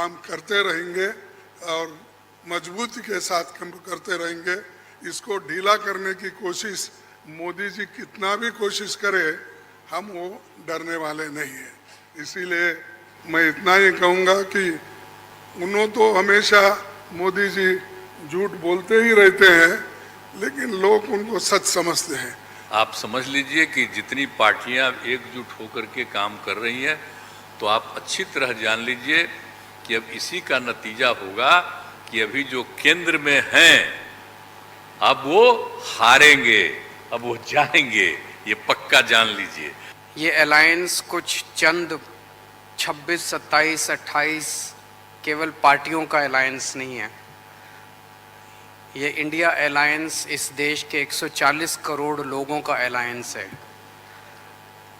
काम करते रहेंगे और मजबूती के साथ काम करते रहेंगे। इसको ढीला करने की कोशिश मोदी जी कितना भी कोशिश करे, हम वो डरने वाले नहीं हैं। इसीलिए मैं इतना ही कहूँगा कि उन्होंने तो हमेशा मोदी जी झूठ बोलते ही रहते हैं, लेकिन लोग उनको सच समझते हैं। आप समझ लीजिए कि जितनी पार्टियां एकजुट होकर के काम कर रही हैं, तो आप अच्छी तरह जान लीजिए कि अब इसी का नतीजा होगा कि अभी जो केंद्र में हैं अब वो हारेंगे, अब वो जाएंगे, ये पक्का जान लीजिए। ये अलायंस कुछ चंद 26, 27, 28 केवल पार्टियों का अलायंस नहीं है। ये इंडिया अलायंस इस देश के 140 करोड़ लोगों का अलायंस है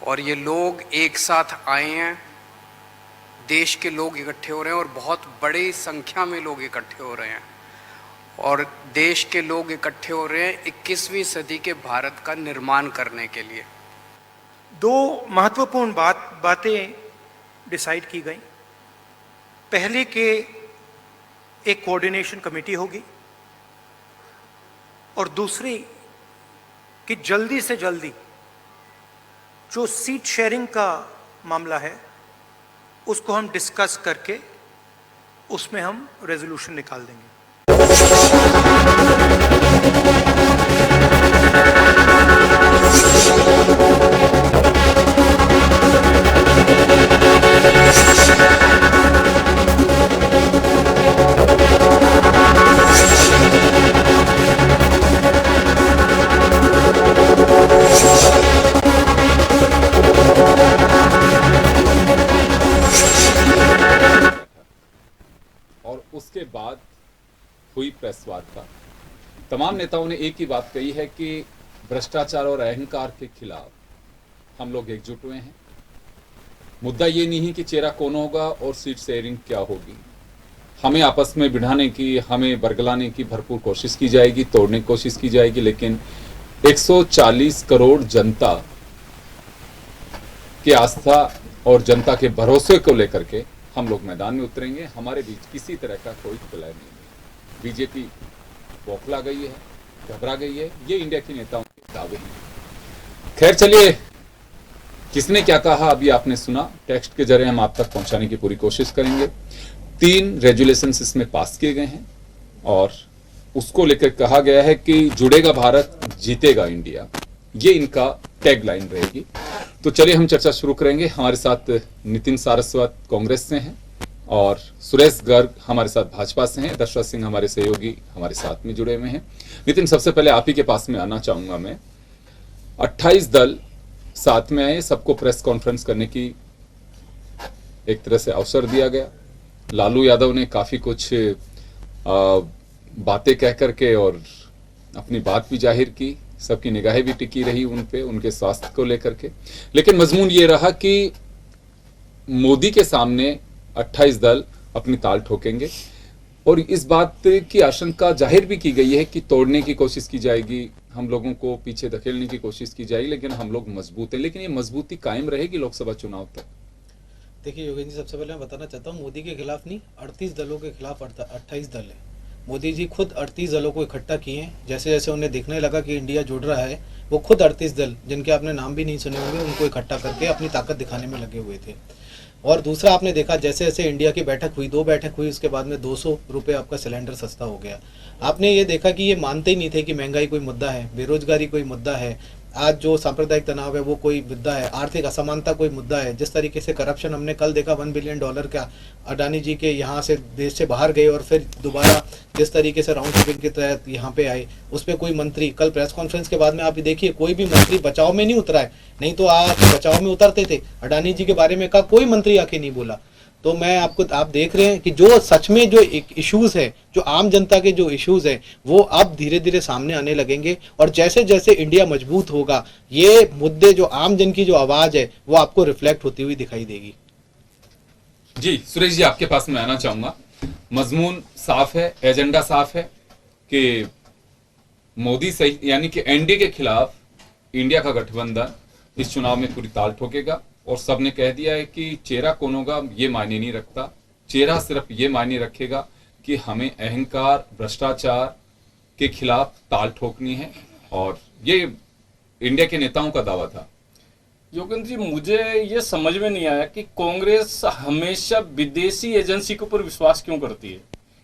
और ये लोग एक साथ आए हैं। देश के लोग इकट्ठे हो रहे हैं और बहुत बड़ी संख्या में लोग इकट्ठे हो रहे हैं और देश के लोग इकट्ठे हो रहे हैं 21वीं सदी के भारत का निर्माण करने के लिए। दो महत्वपूर्ण बातें डिसाइड की गई। पहले के एक कोऑर्डिनेशन कमेटी होगी और दूसरी कि जल्दी से जल्दी जो सीट शेयरिंग का मामला है उसको हम डिस्कस करके उसमें हम रेजोल्यूशन निकाल देंगे। और उसके बाद हुई प्रेस वार्ता। तमाम नेताओं ने एक ही बात कही है कि भ्रष्टाचार और अहंकार के खिलाफ हम लोग एकजुट हुए हैं। मुद्दा ये नहीं है कि चेहरा कौन होगा और सीट शेयरिंग क्या होगी। हमें आपस में बिठाने की, हमें बरगलाने की भरपूर कोशिश की जाएगी, तोड़ने की कोशिश की जाएगी, लेकिन 140 करोड़ जनता की आस्था और जनता के भरोसे को लेकर के हम लोग मैदान में उतरेंगे। हमारे बीच किसी तरह का कोई प्रलय नहीं है। बीजेपी बौखला गई है, घबरा गई है, ये इंडिया के नेताओं के दावे हैं। खैर चलिए, किसने क्या कहा अभी आपने सुना। टेक्स्ट के जरिए हम आप तक पहुंचाने की पूरी कोशिश करेंगे। 3 रेजुलेशंस इसमें पास किए गए हैं और उसको लेकर कहा गया है कि जुड़ेगा भारत, जीतेगा इंडिया। ये इनका टैगलाइन रहेगी। तो चलिए हम चर्चा शुरू करेंगे। हमारे साथ नितिन सारस्वत कांग्रेस से हैं और सुरेश गर्ग हमारे साथ भाजपा से हैं। दशरथ सिंह हमारे सहयोगी हमारे साथ में जुड़े हुए हैं। नितिन, सबसे पहले आप ही के पास में आना चाहूंगा मैं। 28 दल साथ में आए, सबको प्रेस कॉन्फ्रेंस करने की एक तरह से अवसर दिया गया। लालू यादव ने काफी कुछ बातें कह करके और अपनी बात भी जाहिर की। सबकी निगाहें भी टिकी रही उन पे, उनके स्वास्थ्य को लेकर के। लेकिन मजमून ये रहा कि मोदी के सामने 28 दल अपनी ताल ठोकेंगे और इस बात की आशंका जाहिर भी की गई है कि तोड़ने की कोशिश की जाएगी, हम लोगों को पीछे धकेलने की कोशिश की जाएगी, लेकिन हम लोग मजबूत हैं। लेकिन ये मजबूती कायम रहेगी लोकसभा चुनाव तक? देखिए योगेंद्र जी, सबसे पहले मैं बताना चाहता हूँ, मोदी के खिलाफ नहीं, 38 दलों के खिलाफ 28 दल है। मोदी जी खुद 38 दलों को इकट्ठा किए हैं। जैसे जैसे उन्हें दिखने लगा कि इंडिया जुड़ रहा है, वो खुद 38 दल, जिनके आपने नाम भी नहीं सुने होंगे, उनको इकट्ठा करके अपनी ताकत दिखाने में लगे हुए थे। और दूसरा आपने देखा, जैसे जैसे इंडिया की बैठक हुई, 2 बैठक हुई, उसके बाद में 200 रुपये आपका सिलेंडर सस्ता हो गया। आपने ये देखा कि ये मानते ही नहीं थे कि महंगाई कोई मुद्दा है, बेरोजगारी कोई मुद्दा है, आज जो सांप्रदायिक तनाव है वो कोई मुद्दा है, आर्थिक असमानता कोई मुद्दा है। जिस तरीके से करप्शन हमने कल देखा, $1 बिलियन का अडानी जी के यहाँ से देश से बाहर गए और फिर दोबारा जिस तरीके से राउंड शिपिंग के तहत यहाँ पे आए, उस पर कोई मंत्री, कल प्रेस कॉन्फ्रेंस के बाद में आप देखिए कोई भी मंत्री बचाव में नहीं उतरा है। नहीं तो आप बचाव में उतरते थे, अडानी जी के बारे में का कोई मंत्री आके नहीं बोला। तो मैं आप देख रहे हैं कि जो सच में जो इश्यूज है, जो आम जनता के जो इश्यूज है, वो अब धीरे धीरे सामने आने लगेंगे और जैसे जैसे इंडिया मजबूत होगा, ये मुद्दे, जो आम जन की जो आवाज है, वो आपको रिफ्लेक्ट होती हुई दिखाई देगी। जी सुरेश जी, आपके पास मैं आना चाहूंगा। मजमून साफ है, एजेंडा साफ है कि मोदी सही, यानी कि एनडीए के खिलाफ इंडिया का गठबंधन इस चुनाव में पूरी ताल ठोकेगा और सबने कह दिया है कि चेहरा कौन होगा ये मायने नहीं रखता, चेहरा सिर्फ ये मायने रखेगा कि हमें अहंकार, भ्रष्टाचार के खिलाफ ताल ठोकनी है, और ये इंडिया के नेताओं का दावा था। योगेंद्र जी, मुझे ये समझ में नहीं आया कि कांग्रेस हमेशा विदेशी एजेंसी के ऊपर विश्वास क्यों करती है,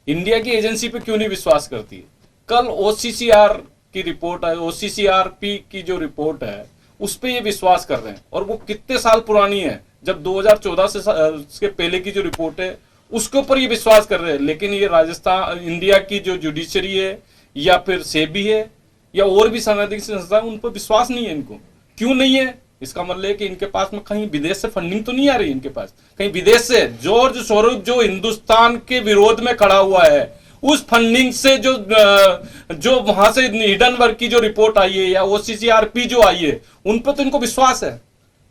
इंडिया की एजेंसी पे क्यों नहीं विश्वास करती है। कल ओसीसीआर की रिपोर्ट है, ओसीसीआरपी की जो रिपोर्ट है उस पे ये विश्वास कर रहे हैं, और वो कितने साल पुरानी है, जब 2014 से पहले की जो रिपोर्ट है उसके ऊपर ये विश्वास कर रहे हैं। लेकिन ये राजस्थान, इंडिया की जो जुडिशरी है या फिर सेबी है या और भी संवैधानिक संस्था है, उन पर विश्वास नहीं है इनको। क्यों नहीं है? इसका मतलब है कि इनके पास में कहीं विदेश से फंडिंग तो नहीं आ रही, इनके पास कहीं विदेश से जॉर्ज सोरोस जो हिंदुस्तान के विरोध में खड़ा हुआ है, उस फंडिंग से जो वहां से हिडनबर्ग की जो रिपोर्ट आई है या ओसीसीआरपी जो आई है, उन पर तो इनको विश्वास है,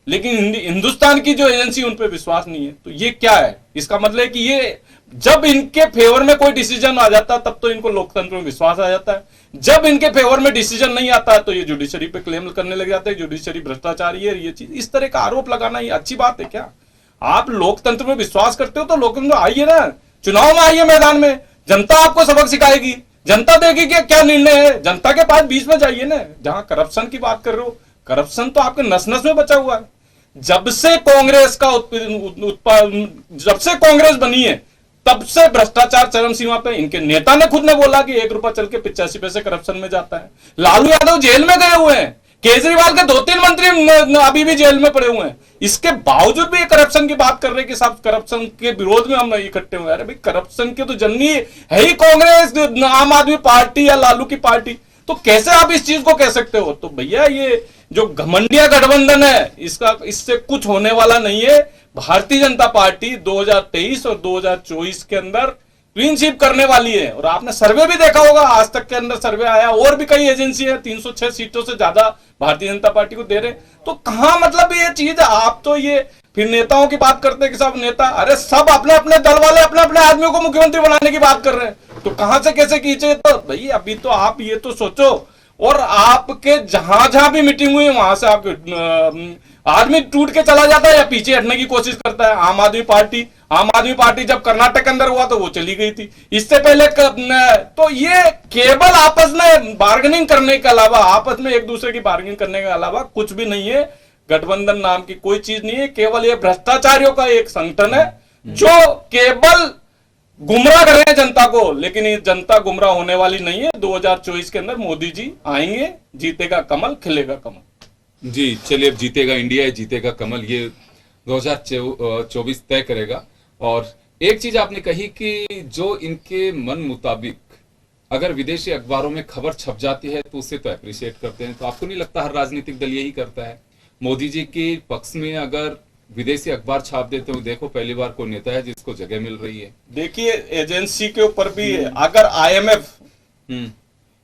लेकिन हिंदुस्तान की जो एजेंसी उन पर विश्वास नहीं है। तो ये क्या है? इसका मतलब है कि ये जब इनके फेवर में कोई डिसीजन आ जाता है तब तो इनको लोकतंत्र में विश्वास आ जाता है, जब इनके फेवर में डिसीजन नहीं आता है तो ये जुडिशरी पे क्लेम करने लग जाते हैं, जुडिशरी भ्रष्टाचारी है, ये चीज। इस तरह का आरोप लगाना ये अच्छी बात है क्या? आप लोकतंत्र में विश्वास करते हो तो लोकतंत्र आइए ना, चुनाव में आइए, मैदान में, जनता आपको सबक सिखाएगी, जनता देगी कि क्या निर्णय है, जनता के पास बीच में जाइए ना। जहां करप्शन की बात कर रहे हो, करप्शन तो आपके नस नस में बचा हुआ है। जब से कांग्रेस बनी है तब से भ्रष्टाचार चरम सीमा पे। इनके नेता ने खुद ने बोला कि 1 रुपया चल के 85 पैसे करप्शन में जाता है। लालू यादव जेल में गए हुए हैं, केजरीवाल के 2-3 मंत्री अभी भी जेल में पड़े हुए हैं, इसके बावजूद भी करप्शन की बात कर रहे हैं कि सब करप्शन के विरोध में हम इकट्ठे हुए। अरे भाई, करप्शन के तो जननी है ही कांग्रेस, आम आदमी पार्टी या लालू की पार्टी, तो कैसे आप इस चीज को कह सकते हो? तो भैया, ये जो घमंडिया गठबंधन है, इससे कुछ होने वाला नहीं है। भारतीय जनता पार्टी 2023 और 2024 के अंदर क्लीन स्वीप करने वाली है। और आपने सर्वे भी देखा होगा, आज तक के अंदर सर्वे आया, और भी कई एजेंसी है 306 सीटों से ज्यादा भारतीय जनता पार्टी को दे रहे। तो कहां मतलब ये चीज, आप तो ये फिर नेताओं की बात करते हैं कि सब नेता, अरे सब अपने अपने दल वाले अपने अपने आदमियों को मुख्यमंत्री बनाने की बात कर रहे हैं, तो कहां से कैसे खींचे? तो भाई अभी तो आप ये तो सोचो, और आपके जहां जहां भी मीटिंग हुई वहां से आपके आदमी टूट के चला जाता है या पीछे हटने की कोशिश करता है। आम आदमी पार्टी जब कर्नाटक के अंदर हुआ तो वो चली गई थी, इससे पहले तो ये केवल आपस में बार्गेनिंग करने के अलावा, आपस में एक दूसरे की बार्गेनिंग करने के अलावा कुछ भी नहीं है। गठबंधन नाम की कोई चीज नहीं है, केवल ये भ्रष्टाचारियों का एक संगठन है जो केवल गुमराह कर रहे हैं जनता को। लेकिन ये जनता गुमराह होने वाली नहीं है। 2024 के अंदर मोदी जी आएंगे, जीतेगा कमल, खिलेगा कमल। जी चलिए, अब जीतेगा इंडिया, जीतेगा कमल, ये 2024 तय करेगा। और एक चीज आपने कही कि जो इनके मन मुताबिक अगर विदेशी अखबारों में खबर छप जाती है तो उसे तो अप्रिशिएट करते हैं। तो आपको नहीं लगता हर राजनीतिक दल यही करता है? मोदी जी के पक्ष में अगर विदेशी अखबार छाप देते हो, देखो पहली बार कोई नेता है जिसको जगह मिल रही है। देखिए, एजेंसी के ऊपर भी अगर IMF,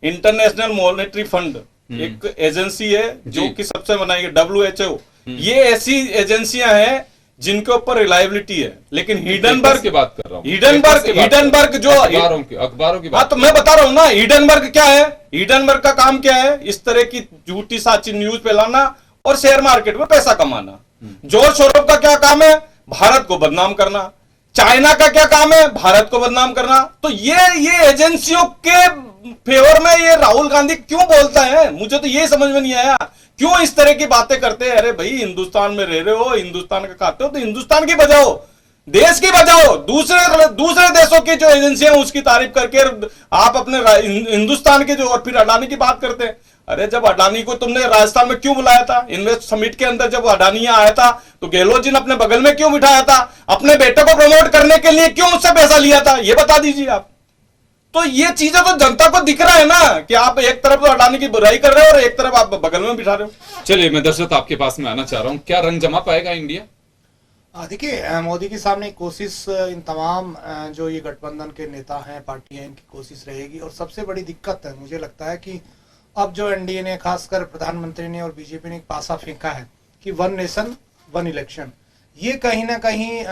इंटरनेशनल मॉनेटरी फंड, एक एजेंसी है जो कि सबसे बनाई है, WHO, ये ऐसी एजेंसियां हैं जिनके ऊपर रिलायबिलिटी है। लेकिन हिडनबर्ग की बात कर रहा हूं, हिडनबर्ग जो अखबारों की बात, तो मैं बता रहा हूं ना, हिडनबर्ग क्या है, हिडनबर्ग का काम क्या है? इस तरह की झूठी साची न्यूज फैलाना और शेयर मार्केट में पैसा कमाना। जॉर्ज सोरोस का क्या काम है? भारत को बदनाम करना। चाइना का क्या काम है? भारत को बदनाम करना। तो ये एजेंसियों के फेवर में ये राहुल गांधी क्यों बोलता है? मुझे तो ये समझ में नहीं आया, क्यों इस तरह की बातें करते हैं? अरे भाई, हिंदुस्तान में रह रहे हो, हिंदुस्तान का खाते हो तो हिंदुस्तान की बजाओ, देश की बजाओ। दूसरे देशों की जो एजेंसियां उसकी तारीफ करके आप अपने हिंदुस्तान के जो, और फिर अडानी की बात करते हैं। अरे जब अडानी को तुमने राजस्थान में क्यों बुलाया था? इन्वेस्ट समिट के अंदर जब अडानी आया था तो गहलोत जी ने अपने बगल में क्यों बिठाया था? अपने बेटे को प्रमोट करने के लिए क्यों उससे पैसा लिया था? ये बता दीजिए आप। तो ये चीजें तो जनता को दिख रहा है ना कि आप एक तरफ तो अडानी की बुराई कर रहे हो और एक तरफ आप बगल में बिठा रहे हो। चलिए, मैं दर्शक आपके पास में आना चाह रहा हूं, क्या रंग जमा पाएगा इंडिया? देखिए, मोदी के सामने कोशिश, इन तमाम जो ये गठबंधन के नेता हैं, पार्टी हैं, इनकी कोशिश रहेगी। और सबसे बड़ी दिक्कत है, मुझे लगता है कि अब जो एनडीए ने, खासकर प्रधानमंत्री ने और बीजेपी ने एक पासा फेंका है कि 1 नेशन 1 इलेक्शन, ये कहीं ना कहीं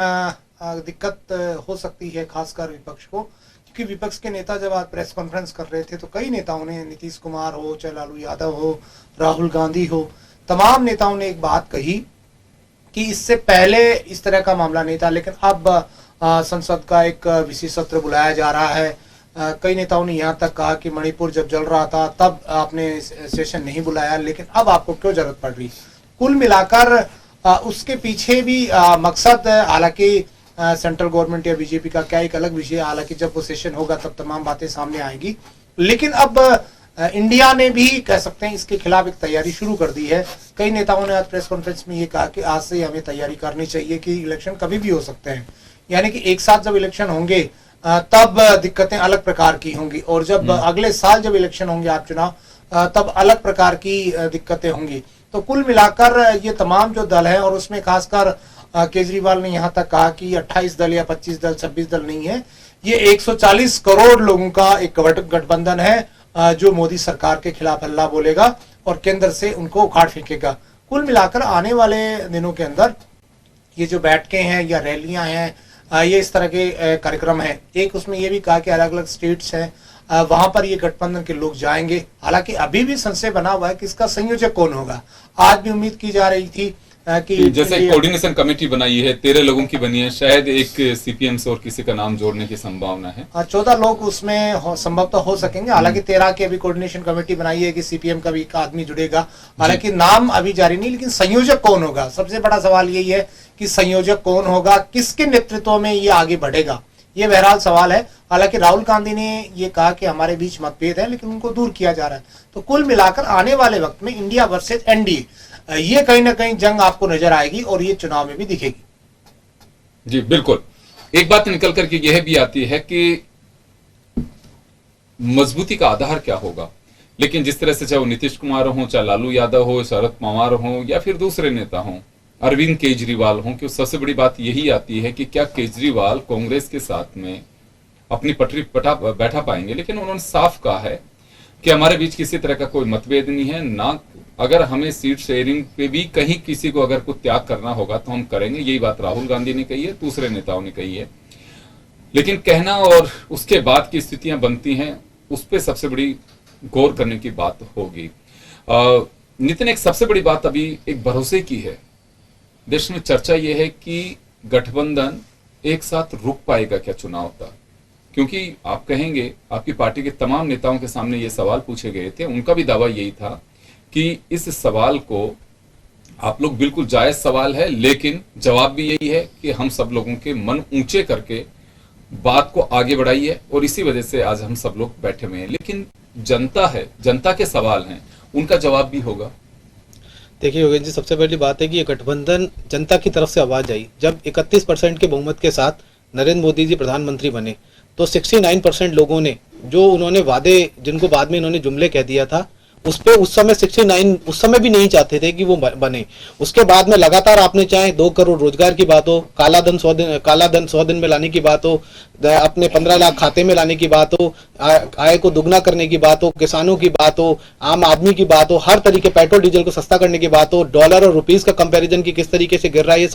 दिक्कत हो सकती है, खासकर विपक्ष को। क्योंकि विपक्ष के नेता जब आज प्रेस कॉन्फ्रेंस कर रहे थे तो कई नेताओं ने, नीतीश कुमार हो, चाहे लालू यादव हो, राहुल गांधी हो, तमाम नेताओं ने एक बात कही कि इससे पहले इस तरह का मामला नहीं था, लेकिन अब संसद का एक विशेष सत्र बुलाया जा रहा है। कई नेताओं ने यहाँ तक कहा कि मणिपुर जब जल रहा था तब आपने सेशन नहीं बुलाया, लेकिन अब आपको क्यों जरूरत पड़ रही? कुल मिलाकर उसके पीछे भी मकसद, हालांकि सेंट्रल गवर्नमेंट या बीजेपी का क्या एक अलग विषय, हालांकि जब वो सेशन होगा तब तमाम बातें सामने आएंगी, लेकिन अब इंडिया ने भी कह सकते हैं इसके खिलाफ एक तैयारी शुरू कर दी है। कई नेताओं ने आज प्रेस कॉन्फ्रेंस में ये कहा कि आज से हमें तैयारी करनी चाहिए कि इलेक्शन कभी भी हो सकते हैं, यानी कि एक साथ जब इलेक्शन होंगे तब दिक्कतें अलग प्रकार की होंगी, और जब अगले साल जब इलेक्शन होंगे आप चुनाव, तब अलग प्रकार की दिक्कतें होंगी। तो कुल मिलाकर ये तमाम जो दल है, और उसमें खासकर केजरीवाल ने यहाँ तक कहा कि 28 दल या 25 दल 26 दल नहीं है, ये 140 करोड़ लोगों का एक गठबंधन है जो मोदी सरकार के खिलाफ हल्ला बोलेगा और केंद्र से उनको उखाड़ फेंकेगा। कुल मिलाकर आने वाले दिनों के अंदर ये जो बैठकें हैं या रैलियां हैं, ये इस तरह के कार्यक्रम हैं। एक उसमें ये भी कहा कि अलग अलग स्टेट्स हैं, वहां पर ये गठबंधन के लोग जाएंगे। हालांकि अभी भी संशय बना हुआ है कि इसका संयोजक कौन होगा। आज भी उम्मीद की जा रही थी कि जैसे कोऑर्डिनेशन कमेटी बनाई है, 13 लोगों की बनी है, शायद एक सीपीएम से और किसी का नाम जोड़ने की संभावना है। 14 लोग उसमें संभवतः हो सकेंगे। हालांकि 13 की अभी कोऑर्डिनेशन कमेटी बनाई है कि सीपीएम का भी एक आदमी जुड़ेगा। हालांकि नाम अभी जारी नहीं, लेकिन संयोजक कौन होगा, सबसे बड़ा सवाल यही है कि संयोजक कौन होगा, किसके नेतृत्व में ये आगे बढ़ेगा, ये बहरहाल सवाल है। हालांकि राहुल गांधी ने ये कहा कि हमारे बीच मतभेद है, लेकिन उनको दूर किया जा रहा है। तो कुल मिलाकर आने वाले वक्त में इंडिया वर्सेस एनडीए, ये कहीं ना कहीं जंग आपको नजर आएगी और ये चुनाव में भी दिखेगी। जी बिल्कुल। एक बात निकल करके यह भी आती है कि मजबूती का आधार क्या होगा, लेकिन जिस तरह से चाहे वो नीतीश कुमार हो, चाहे लालू यादव हो, शरद पवार हो, या फिर दूसरे नेता हो, अरविंद केजरीवाल हो, कि सबसे बड़ी बात यही आती है कि क्या केजरीवाल कांग्रेस के साथ में अपनी पटरी बैठा पाएंगे। लेकिन उन्होंने साफ कहा है कि हमारे बीच किसी तरह का कोई मतभेद नहीं है, ना अगर हमें सीट शेयरिंग पे भी कहीं किसी को अगर कुछ त्याग करना होगा तो हम करेंगे। यही बात राहुल गांधी ने कही है, दूसरे नेताओं ने कही है। लेकिन कहना और उसके बाद की स्थितियां बनती हैं, उस पर सबसे बड़ी गौर करने की बात होगी। नितिन, एक सबसे बड़ी बात अभी एक भरोसे की है। देश में चर्चा यह है कि गठबंधन एक साथ रुक पाएगा क्या चुनाव तक, क्योंकि आप कहेंगे, आपकी पार्टी के तमाम नेताओं के सामने ये सवाल पूछे गए थे, उनका भी दावा यही था कि इस सवाल को आप लोग, बिल्कुल जायज सवाल है, लेकिन जवाब भी यही है कि हम सब लोगों के मन ऊंचे करके बात को आगे बढ़ाइए, और इसी वजह से आज हम सब लोग बैठे हुए हैं। लेकिन जनता है, जनता के सवाल हैं, उनका जवाब भी होगा। देखिए योगेश जी, सबसे पहली बात है कि ये गठबंधन जनता की तरफ से आवाज आई। जब 31% के बहुमत के साथ नरेंद्र मोदी जी प्रधानमंत्री बने तो 69% लोगों ने, जो उन्होंने वादे, जिनको बाद में इन्होंने जुमले कह दिया था, उस पे उस समय 69 उस समय भी नहीं चाहते थे कि वो बने। उसके बाद में लगातार आपने चाहे 2 करोड़ रोजगार की बात हो, काला धन 100 दिन में लाने की बात हो, अपने 15 लाख खाते में लाने की बात हो, आय को दुगना करने की बात हो, किसानों की बात हो, आम आदमी की बात हो, हर तरीके पेट्रोल डीजल को सस्ता करने की बात हो, डॉलर और रुपीस का कंपैरिजन की किस तरीके से गिर रहा है, ये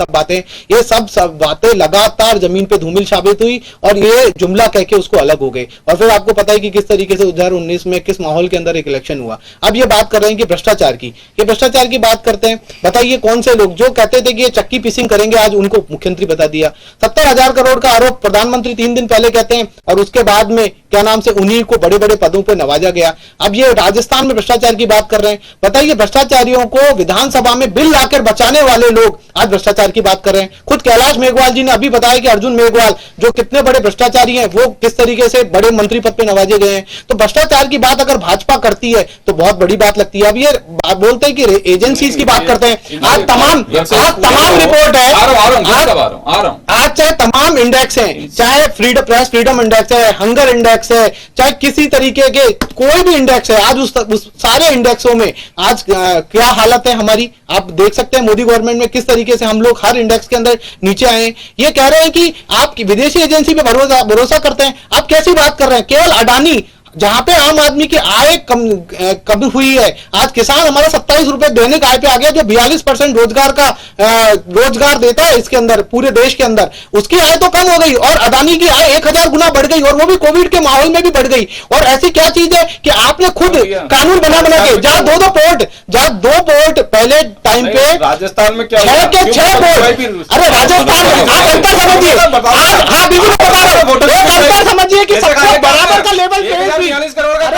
सब बातें लगातार जमीन पे धूमिल साबित हुई और ये जुमला कह के उसको अलग हो गए। और फिर आपको पता है कि किस तरीके से 2019 में किस माहौल के अंदर एक इलेक्शन हुआ। अब ये बात कर रहे हैं कि भ्रष्टाचार की, ये भ्रष्टाचार की बात करते हैं। बताइए कौन से लोग जो कहते थे कि ये चक्की पिसिंग करेंगे, आज उनको मुख्यमंत्री बता दिया। 70,000 करोड़ का आरोप प्रधानमंत्री 3 दिन पहले कहते हैं, और उसके बाद में क्या नाम से उन्हीं को बड़े बड़े पदों पर नवाजा गया। अब ये राजस्थान में भ्रष्टाचार की बात कर रहे हैं। बताइए भ्रष्टाचारियों को विधानसभा में बिल लाकर बचाने वाले लोग आज भ्रष्टाचार की बात कर रहे हैं। खुद कैलाश मेघवाल जी ने अभी बताया कि अर्जुन मेघवाल जो कितने बड़े भ्रष्टाचारी हैं, वो किस तरीके से बड़े मंत्री पद पे नवाजे गए हैं। तो भ्रष्टाचार की बात अगर भाजपा करती है तो बहुत बड़ी बात लगती है। अब ये बात बोलते हैं कि एजेंसीज की बात करते हैं। आज तमाम रिपोर्ट है, आज चाहे तमाम इंडेक्स हैं, चाहे प्रेस फ्रीडम इंडेक्स है, हंगर इंडेक्स है, चाहे किसी तरीके के कोई भी इंडेक्स है, आज उस सारे इंडेक्सों में आज क्या हालत है हमारी, आप देख सकते हैं। मोदी गवर्नमेंट में किस तरीके से हम लोग हर इंडेक्स के अंदर नीचे आए हैं। ये कह रहे हैं कि आप विदेशी एजेंसी पे भरोसा करते हैं। आप कैसी बात कर रहे हैं? केवल अडानी, जहां पे आम आदमी की आय कम हुई है, आज किसान हमारा 27 रुपए दैनिक आय पे आ गया, जो 42% रोजगार देता है इसके अंदर, पूरे देश के अंदर, उसकी आय तो कम हो गई और अडानी की आय 1000 गुना बढ़ गई, और वो भी कोविड के माहौल में भी बढ़ गई। और ऐसी क्या चीज है कि आपने खुद कानून बना के, जहां दो पोर्ट पहले टाइम पे राजस्थान में क्या 6 पोर्ट, अरे राजस्थान आप अंतर समझिए, बिल्कुल बता रहे हो। वोटर एक अंतर समझिए कि सबको बराबर का लेवल प्लेइंग फील्ड। 1,42 करोड़ का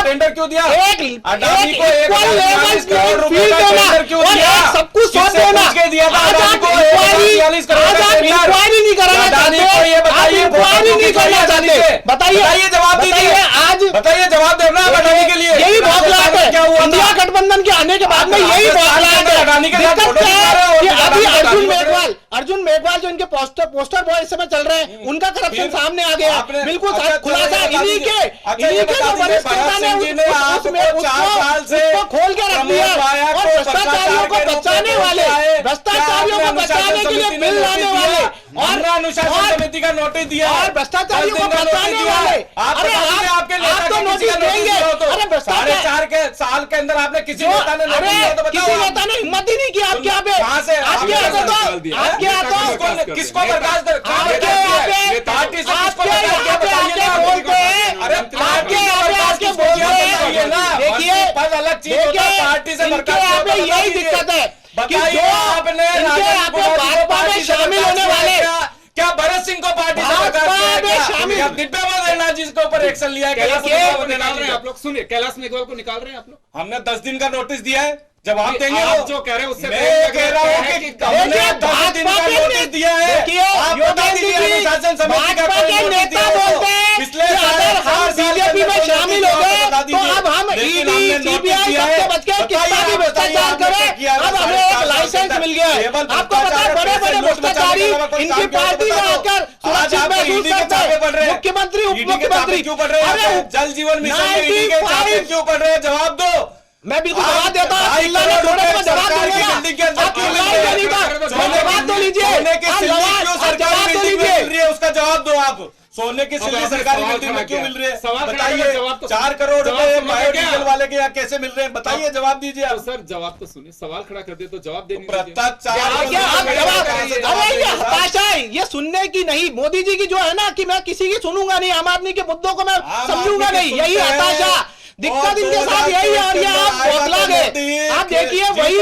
टेंडर क्यों दिया? अडानी को 1,42 करोड़ रुपए का टेंडर क्यों दिया? सब कुछ सौंप किससे देना। पूछ के दिया था आज अडानी आप को 1,42 करोड़ का टेंडर? इंक्वायरी नहीं कराना अडानी चाहते, को ये बताइए, आप इंक्वायरी नहीं करना चाहते। बताइए जवाब दीजिए। आज बताइए, जवाब देना है अडानी के लिए। यही बौखलाहट है। क्या हुआ इंडिया था? गठबंधन के आने के बाद में यही राजस्थान के बौखलाहट अंदर है। अडानी के साथ दिक्कत फोटो क्या दिखा है रहे हो कि और अभी अडानी अर्जुन मेघवाल जो इनके पोस्टर बॉय इस समय चल रहे हैं, उनका करप्शन फिर सामने आ गया। आपने- बिल्कुल अच्छा, खुलासा ये बता इन्हीं दीजिए। के अच्छा, ये बता जो दीजिए, वरिष्ठ भरत नेता ने सिंह जी ने आपको 4 साल से उसको खोल के रख दिया प्रमोद वाया और को भ्रष्टाचारियों को भ्रष्टाचार के बचाने रूप में वाले, पहुंचाए। भ्रष्टाचारियों को बचाने के लिए बिल लाने वाले और अनुशासन समिति का नोटिस दिया और भ्रष्टाचारियों को बचाने वाले। आप अरे आपके नेता आप तो के किसी नोटिस का नोटिस देंगे। दिया हो तो अरे भ्रष्टाचार 4.5 के साल के अंदर आपने किसी जो- नेता ने नोटिस अरे दिया हो तो किसी बताओ। नेता ने हिम्मत ही नहीं की आपके यहाँ पे। कहाँ से? आपके यहाँ आपके तो निकाल दिया। आपके यहाँ तो किसको बर्दाश्त कर आपके यहाँ पे पार्टी से किसको आपके यहाँ पे बताइए ना। आके बोलते हैं। अरे आपके यहाँ पे आके बोलते हैं। देखिए पद अलग चीज होता है, पार्टी से इनके बर्दाश्त यहाँ पे होता है। यही दिक्कत है कि बताइए, जो आपने इनके राजन यहाँ पे कुमार जी को भाजपा में पार्टी से शामिल बर्दाश्त होने वाले किया? क्या भरत सिंह को पार्टी से भाजपा बर्दाश्त किया? में क्या? शामिल- क्या दिव्या देना जिसके ऊपर एक्शन लिया है? कैलाश कैलाश मेघवाल को मेघवाल निकाल रहे हैं आप लोग, सुनिए, कैलाश मेघवाल को निकाल रहे हैं आप लोग। हमने 10 दिन का नोटिस दिया है, जवाब देंगे आप वो। जो कह रहे हैं उससे मैं पहले कह रहा हूँ कि हमने देखिए, 10 दिन भाजपा का के नोटिस दिया है। देखिए, आप बता योगेंद्र दीजिए जी, अनुशासन समिति का भाजपा कोई के नोटिस नेता दिया हो तो। बोलते हैं पिछले कि अगर हम 4 साल के बीजेपी में अंदर शामिल कोई हो नोटिस गए बता तो दीजिए। अब हम लेकिन ईडी हमने नोटिस सीबीआई दिया सबसे है। बच के कितना बताइए, भी भ्रष्टाचार आपने करे, किया है, अब साढ़े हमें एक 4 साल लाइसेंस के मिल गया है। केवल आपको पता है, बड़े बड़े भ्रष्टाचारी इनकी पार्टी में आकर सुरक्षित महसूस करते हैं। मुख्यमंत्री उप मुख्यमंत्री क्यों पढ़ रहे हैं? जल जीवन मिशन में ईडी के छापे क्यों पढ़ रहे हैं? जवाब दो। मैं बिल्कुल जवाब देता हूं। ढाई अल्लाह ने करोड़ थोड़े रुपए को जवाब सरकार की दूंगा। बिल्डिंग के अंदर आप क्यों लड़ाई मिल रहे नहीं हैं? कर- जवाब तो लीजिए। सोने की आप सिल्ली लड़ाई- क्यों आप सरकारी जवाब तो बिल्डिंग में लीजिए। मिल रही है? उसका जवाब दो आप। सोने की सिल्ली आपने सरकारी सवाल बिल्डिंग में खड़ा क्यों किया। मिल रही है? सवाल खड़ा बताइए। करके जवाब तो 4 करोड़ जवाब रुपए तो मिल गया। बायोडीजल वाले के यहाँ कैसे मिल रहे हैं? बताइए, जवाब दीजिए तो आप। सर जवाब तो सुनिए, सवाल खड़ा कर दे तो जवाब देने भ्रष्टाचार क्या आप जवाब अरे ये हताशा है, ये सुनने की नहीं। मोदी जी की जो है ना कि मैं किसी की सुनूंगा नहीं, आम आदमी के मुद्दों को मैं आम समझूंगा आदमी नहीं, के यही सुनते हैं। हताशा। दिक्कत और इनके साथ यही है और ये आप बौखला गए। आप देखिए वही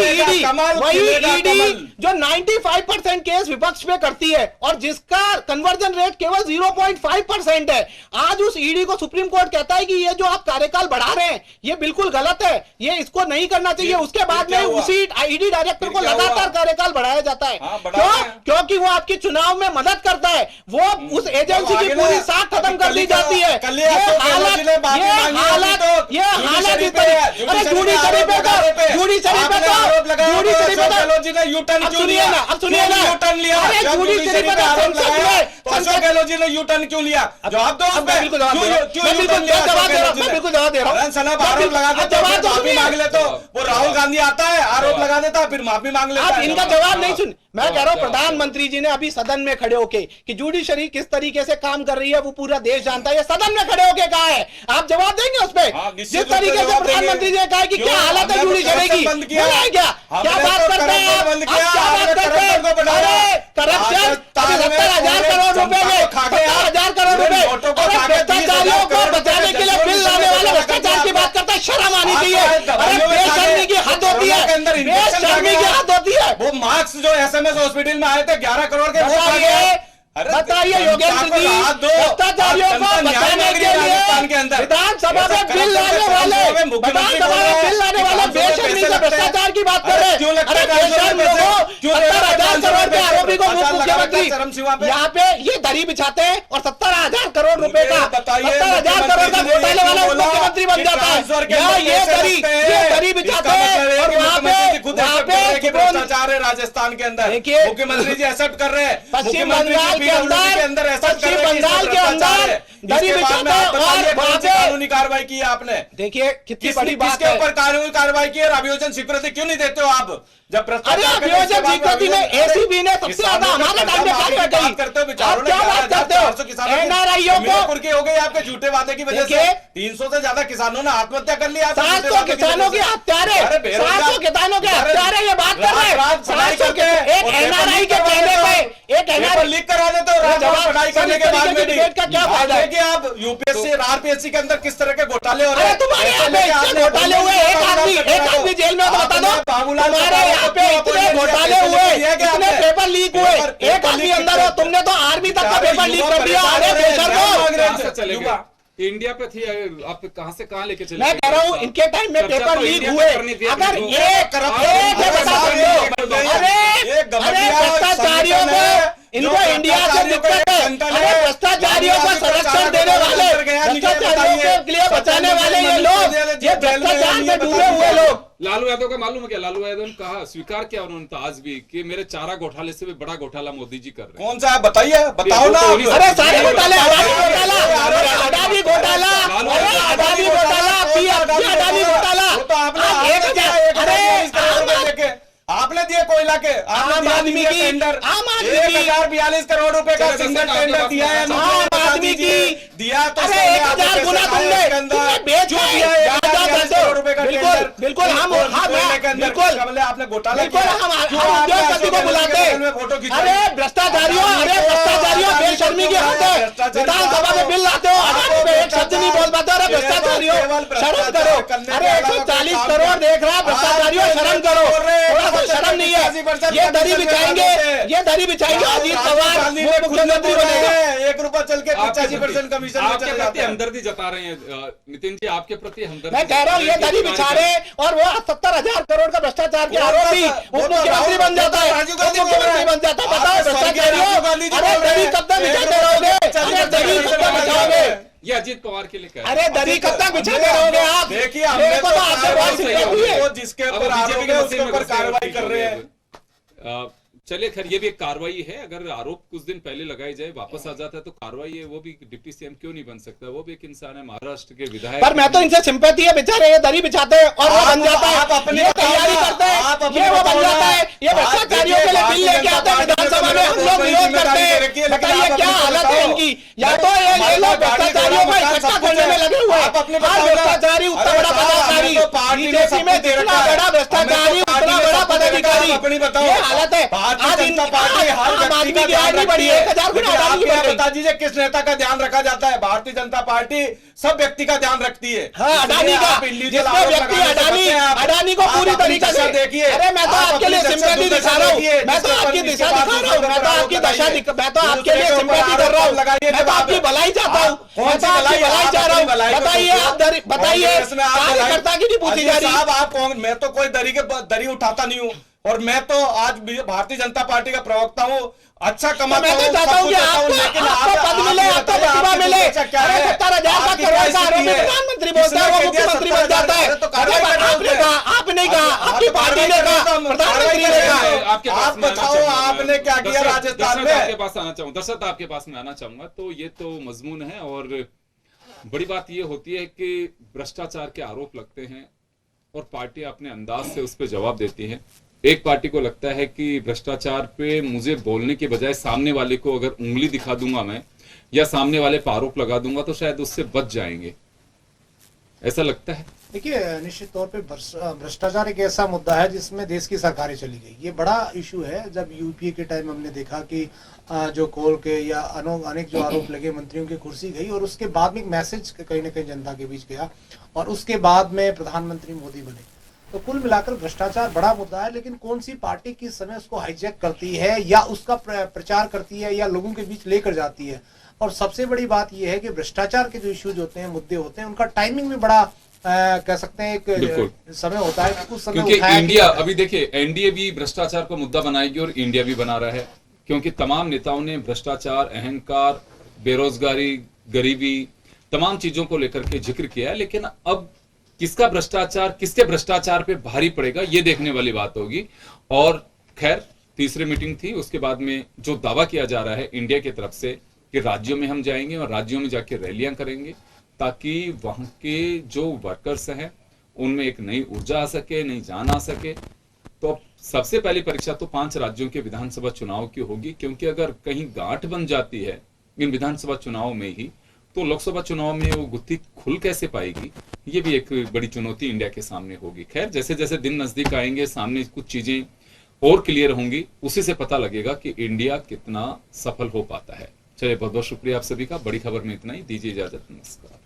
ईडी जो 95% केस विपक्ष पे करती है और जिसका कन्वर्जन रेट केवल 0.5% है, आज उस ईडी को सुप्रीम कोर्ट कहता है कि ये जो आप कार्यकाल बढ़ा रहे हैं ये बिल्कुल गलत है, ये इसको नहीं करना चाहिए। उसके बाद में उसी ईडी डायरेक्टर को लगातार कार्यकाल बढ़ाया जाता है। क्यों? क्योंकि वो आपकी चुनाव में मदद करता है, वो उस एजेंसी की पूरी साख खत्म कर दी जाती है। ये हालत जूडी शरीफ ने यूटर्न क्यों लिया? अब सुनिए ना, यूटर्न लिया? अरे जूडी शरीफ पे आरोप लगाया तो अशोक गहलोत जी ने यूटर्न क्यों लिया? जवाब दो। मैं बिल्कुल जवाब दे रहा हूं। मैं बिल्कुल जवाब दे रहा हूं। मैं बिल्कुल जवाब दे रहा हूं। सनब आरोप लगा देते जवाब तो माफी सुनिए। मांग ले, तो वो राहुल गांधी आता है आरोप लगा देता फिर माफी मांग लेता आप है। इनका जवाब नहीं सुन। मैं कह रहा हूं प्रधानमंत्री जी ने अभी सदन में खड़े होके कि जुडिशरी किस तरीके से काम कर रही है वो पूरा देश जानता है, ये सदन में खड़े होके कहा है। आप जवाब देंगे उस पर? जिस तरीके से प्रधानमंत्री जी ने कहा कि क्या हालत है जुडिशरी की, क्या क्या बात करते हैं आप? क्या बात करते हैं? अरे करप्शन अभी 70,000 करोड़ रुपए में 70,000 करोड़ रुपए अरे भ्रष्टाचारियों को बचाने के लिए बिल लाने वाले भ्रष्टाचार की बात करता है, शर्म आनी चाहिए। अरे बेशर्मी की हद होती है, बेशर्मी की हद होती है। वो मार्क्स जो एसएमएस हॉस्पिटल में आए थे 11 करोड़ के, वो खा गए। बताइए योगेंद्र जी, भ्रष्टाचारियों को बचाने के लिए विधानसभा में बिल लाने वाले बेशर्मी से भ्रष्टाचार की बात कर रहे हैं। अरे बेशर्म लोगों, 70,000 करोड़ के आरोपी को मुख्यमंत्री यहाँ पे ये दरी बिछाते हैं और 70,000 करोड़ रुपए का 70,000 करोड़ का घोटाले वाला मुख्यमंत्री बन जाता है। यहाँ ये दरी बिछाते हैं और वहाँ पे भ्रष्टाचार है राजस्थान के अंदर। देखिए, मुख्यमंत्री जी एक्सेप्ट कर रहे हैं, पश्चिम बंगाल के अंदर पश्चिम बंगाल के अंदर दरी बिछाते हैं और वहाँ पे कानूनी कार्रवाई की आपने। देखिए कितनी बड़ी बात किसके है। ऊपर कानूनी कार्रवाई की और अभियोजन स्वीकृति क्यों नहीं देते हो आप? जब अरे अभियोजन स्वीकृति में एसीबी ने सबसे ज्यादा हमारे टाइम में कार्य बात करते हो, आप क्या बात करते हो? किसानों NRIयों को कुर्की हो गई आपके झूठे वादे की वजह से। 300 से ज्यादा किसानों ने आत्महत्या कर लिया। 700 किसानों की हत्यारे, 700 किसानों के हत्यारे ये बात कर रहे हैं। 700 के एक NRI के कहने पे, एक NRI लीक करा देते हो पढ़ाई करने के बाद में डिबेट का क्या फायदा है? कि आप यूपीएससी और आरपीएससी के अंदर किस तरह के घोटाले हो रहे हैं। तुम्हारे यहाँ पे इतने घोटाले हुए, एक आदमी जेल में, बता दो तुम्हारे यहाँ पे इतने घोटाले हुए, इतने पेपर लीक हुए, एक आदमी अंदर हो, तुमने तो आर्मी तक का पेपर लीक कर दिया। अरे बेशर्मो, चलेगा इंडिया पे थी, आप कहां से कहां लेके चले? मैं कह रहा हूँ इनके टाइम में पेपर लीक हुए। अगर अरे भ्रष्टाचारियों को, इनको इंडिया से दिक्कत है। अरे भ्रष्टाचारियों को संरक्षण देने वाले, भ्रष्टाचारियों के लिए बचाने वाले ये लोग, ये भ्रष्टाचार में डूबे हुए लोग। लालू यादव का मालूम है क्या? लालू यादव ने कहा, स्वीकार किया उन्होंने तो आज भी, कि मेरे चारा घोटाले से भी बड़ा घोटाला मोदी जी कर रहे हैं। कौन सा है बताइए, बताओ ना। अरे सारे घोटाले, अडानी घोटाला, अडानी घोटाला, अडानी घोटाला, अडानी घोटाला, आपने दिए कोयला के, आम आदमी की टेंडर, आम आदमी 1042 करोड़ रुपए का सिंगल टेंडर दिया है आम आदमी की दिया तो 1000 गुना तुमने बेच दिया। बिल्कुल बिल्कुल, हम बिल्कुल आपने घोटाला बिल्कुल हम उद्योगपति को बुलाते। अरे भ्रष्टाचारियों, अरे भ्रष्टाचारियों, बेशर्मी की हद है। विधानसभा में बिल लाते हो, अडानी पे एक शब्द नहीं बोल पाते। अरे भ्रष्टाचारियों शर्म करो। अरे 140 करोड़ देख रहा है भ्रष्टाचारियों, शर्म करो, थोड़ा सा शर्म नहीं है। ये दरी बिछाएंगे, ये दरी बिछाएंगे, अजीत पवार मुख्यमंत्री बनेगा। 1 रुपया चल के 85% कमीशन में चले जाते हैं। हमदर्दी जता रहे हैं नितिन जी, आपके प्रति हमदर्दी। मैं कह रहा हूँ ये दरी बिछा रहे, और वो 70,000 करोड़ का भ्रष्टाचार के आरोपी उप मुख्यमंत्री बन जाता है, मुख्यमंत्री बन जाता है। बताओ भ्रष्टाचारियों, अरे दरी कब तक बिछाते रहोगे? अरे दरी कब तक बिछाओगे? ये अजीत पवार के लिए कह अरे दरी कब तक बिछाते रहोगे आप? देखिए हमने तो जिसके ऊपर आरोप है उसके ऊपर कार्रवाई कर रहे हैं। चलिए खैर, ये भी एक कार्रवाई है। अगर आरोप कुछ दिन पहले लगाई जाए, वापस आ जाता है तो कार्रवाई है। वो भी डिप्टी सीएम क्यों नहीं बन सकता? वो भी एक इंसान है, महाराष्ट्र के विधायक। पर मैं तो इनसे सिंपैथी है, बेचारे ये दरी बिछाते हैं और वो बन जाता है, ये तैयारी करते हैं, ये वो बन जाता है। ये भ्रष्टाचारियों के लिए बिल लेके आते हैं विधानसभा में, हम लोग विरोध करते हैं। बताइए क्या हालत है इनकी? या तो ये लोग भ्रष्टाचारियों को इकट्ठा करने में लगे हुए हैं। भ्रष्टाचारी उतना बड़ा पदाधिकारी, बीजेपी में जितना बड़ा भ्रष्टाचारी उतना बड़ा पदाधिकारी, ये हालत है। भारतीय जनता पार्टी हर व्यक्ति का ध्यान रखती है। बता दीजिए किस नेता का ध्यान रखा जाता है? भारतीय जनता पार्टी सब व्यक्ति का ध्यान रखती है। हाँ, अडानी का, जिसमें व्यक्ति अडानी को पूरी तरीके से देखिए। अरे मैं तो आपके लिए सिंपैथी दिखा रहा हूँ, मैं तो आपकी दिशा दिखा रहा हूँ, मैं तो आपकी दशा, मैं तो आपके लिए सिंपैथी कर रहा हूँ, मैं तो आपकी भलाई चाहता हूँ, मैं तो आपकी भलाई चाह रहा हूँ। बताइए आप, बताइए कार्यकर्ता की नहीं पूछी जा रही। आप, मैं तो कोई दरी उठाता नहीं हूँ, और मैं तो आज भारतीय जनता पार्टी का प्रवक्ता हूँ, अच्छा कमाता हूँ, मैं तो चाहता हूँ कि आपको पद मिले, आपको प्रतिभा मिले। अरे 70,000 का करोड़ का आरोपी प्रधानमंत्री बोलता है, वो मुख्यमंत्री बन जाता है। आपने कहा, आपकी पार्टी ने कहा, प्रधानमंत्री ने कहा। आप बताओ आपने क्या किया राजस्थान में? आपके पास आना चाहूंगा, दशरथ आपके पास में आना चाहूंगा। तो ये तो मजमून है, और बड़ी बात ये होती है कि भ्रष्टाचार के आरोप लगते हैं और पार्टी अपने अंदाज से उस पर जवाब देती है। एक पार्टी को लगता है कि भ्रष्टाचार पे मुझे बोलने के बजाय सामने वाले को अगर उंगली दिखा दूंगा मैं, या सामने वाले पर आरोप लगा दूंगा, तो शायद उससे बच जाएंगे, ऐसा लगता है। देखिए निश्चित तौर पे भ्रष्टाचार एक ऐसा मुद्दा है जिसमें देश की सरकारें चली गई। ये बड़ा इशू है। जब यूपीए के टाइम हमने देखा कि जो कोल के या अनेक जो आरोप लगे, मंत्रियों की कुर्सी गई, और उसके बाद में एक मैसेज कहीं ना कहीं जनता के बीच गया, और उसके बाद में प्रधानमंत्री मोदी बने। तो कुल मिलाकर भ्रष्टाचार बड़ा मुद्दा है, लेकिन कौन सी पार्टी किस समय उसको हाईजैक करती है या उसका प्रचार करती है या लोगों के बीच लेकर जाती है। और सबसे बड़ी बात यह है कि भ्रष्टाचार के जो इश्यूज होते हैं, मुद्दे होते हैं, उनका टाइमिंग भी बड़ा कह सकते हैं एक समय होता है, उस समय क्योंकि इंडिया, अभी देखिए एनडीए भी भ्रष्टाचार को मुद्दा बनाएगी और इंडिया भी बना रहा है, क्योंकि तमाम नेताओं ने भ्रष्टाचार, अहंकार, बेरोजगारी, गरीबी, तमाम चीजों को लेकर के जिक्र किया है। लेकिन अब किसका भ्रष्टाचार, किसके भ्रष्टाचार पे भारी पड़ेगा, ये देखने वाली बात होगी। और खैर तीसरी मीटिंग थी, उसके बाद में जो दावा किया जा रहा है इंडिया की तरफ से कि राज्यों में हम जाएंगे और राज्यों में जाके रैलियां करेंगे, ताकि वहां के जो वर्कर्स हैं उनमें एक नई ऊर्जा आ सके, नई जान आ सके। तो सबसे पहली परीक्षा तो 5 राज्यों के विधानसभा चुनाव की होगी, क्योंकि अगर कहीं गांठ बन जाती है इन विधानसभा चुनाव में ही, तो लोकसभा चुनाव में वो गुत्थी खुल कैसे पाएगी, ये भी एक बड़ी चुनौती इंडिया के सामने होगी। खैर, जैसे जैसे दिन नजदीक आएंगे, सामने कुछ चीजें और क्लियर होंगी, उसी से पता लगेगा कि इंडिया कितना सफल हो पाता है। चलिए, बहुत बहुत शुक्रिया आप सभी का। बड़ी खबर में इतना ही, दीजिए इजाजत, नमस्कार।